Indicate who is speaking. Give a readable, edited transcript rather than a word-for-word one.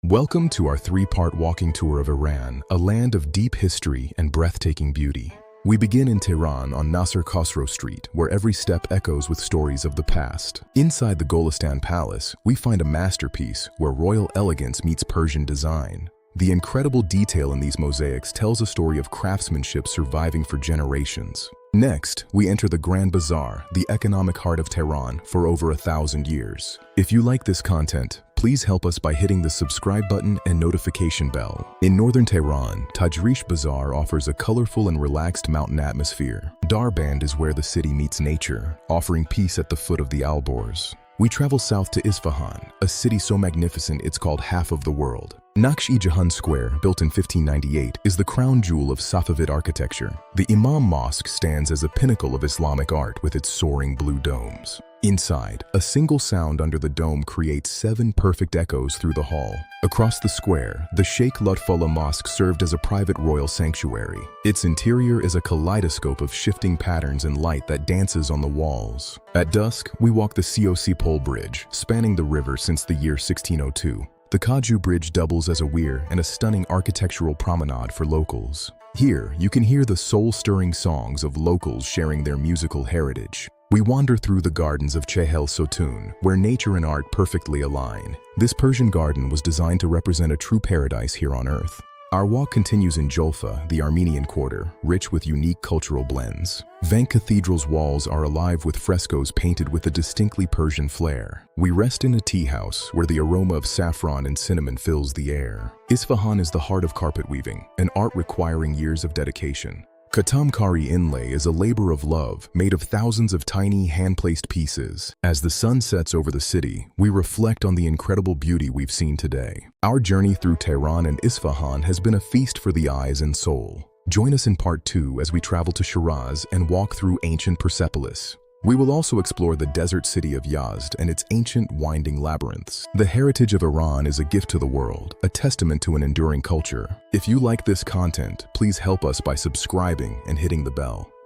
Speaker 1: Welcome to our three-part walking tour of Iran, a land of deep history and breathtaking beauty. We begin in Tehran on Nasser Khosrow Street, where every step echoes with stories of the past. Inside the Golistan Palace, we find a masterpiece where royal elegance meets Persian design. The incredible detail in these mosaics tells a story of craftsmanship surviving for generations. Next, we enter the Grand Bazaar, the economic heart of Tehran, for over 1,000 years. If you like this content, please help us by hitting the subscribe button and notification bell. In northern Tehran, Tajrish Bazaar offers a colorful and relaxed mountain atmosphere. Darband is where the city meets nature, offering peace at the foot of the Alborz. We travel south to Isfahan, a city so magnificent it's called half of the world. Naksh-e-Jahan Square, built in 1598, is the crown jewel of Safavid architecture. The Imam Mosque stands as a pinnacle of Islamic art with its soaring blue domes. Inside, a single sound under the dome creates 7 perfect echoes through the hall. Across the square, the Sheikh Lutfullah Mosque served as a private royal sanctuary. Its interior is a kaleidoscope of shifting patterns and light that dances on the walls. At dusk, we walk the COC Pole Bridge, spanning the river since the year 1602. The Kaju Bridge doubles as a weir and a stunning architectural promenade for locals. Here, you can hear the soul-stirring songs of locals sharing their musical heritage. We wander through the gardens of Chehel Sotun, where nature and art perfectly align. This Persian garden was designed to represent a true paradise here on Earth. Our walk continues in Jolfa, the Armenian quarter, rich with unique cultural blends. Vank Cathedral's walls are alive with frescoes painted with a distinctly Persian flair. We rest in a tea house, where the aroma of saffron and cinnamon fills the air. Isfahan is the heart of carpet weaving, an art requiring years of dedication. Katamkari inlay is a labor of love, made of thousands of tiny, hand-placed pieces. As the sun sets over the city, we reflect on the incredible beauty we've seen today. Our journey through Tehran and Isfahan has been a feast for the eyes and soul. Join us in part 2 as we travel to Shiraz and walk through ancient Persepolis. We will also explore the desert city of Yazd and its ancient winding labyrinths. The heritage of Iran is a gift to the world, a testament to an enduring culture. If you like this content, please help us by subscribing and hitting the bell.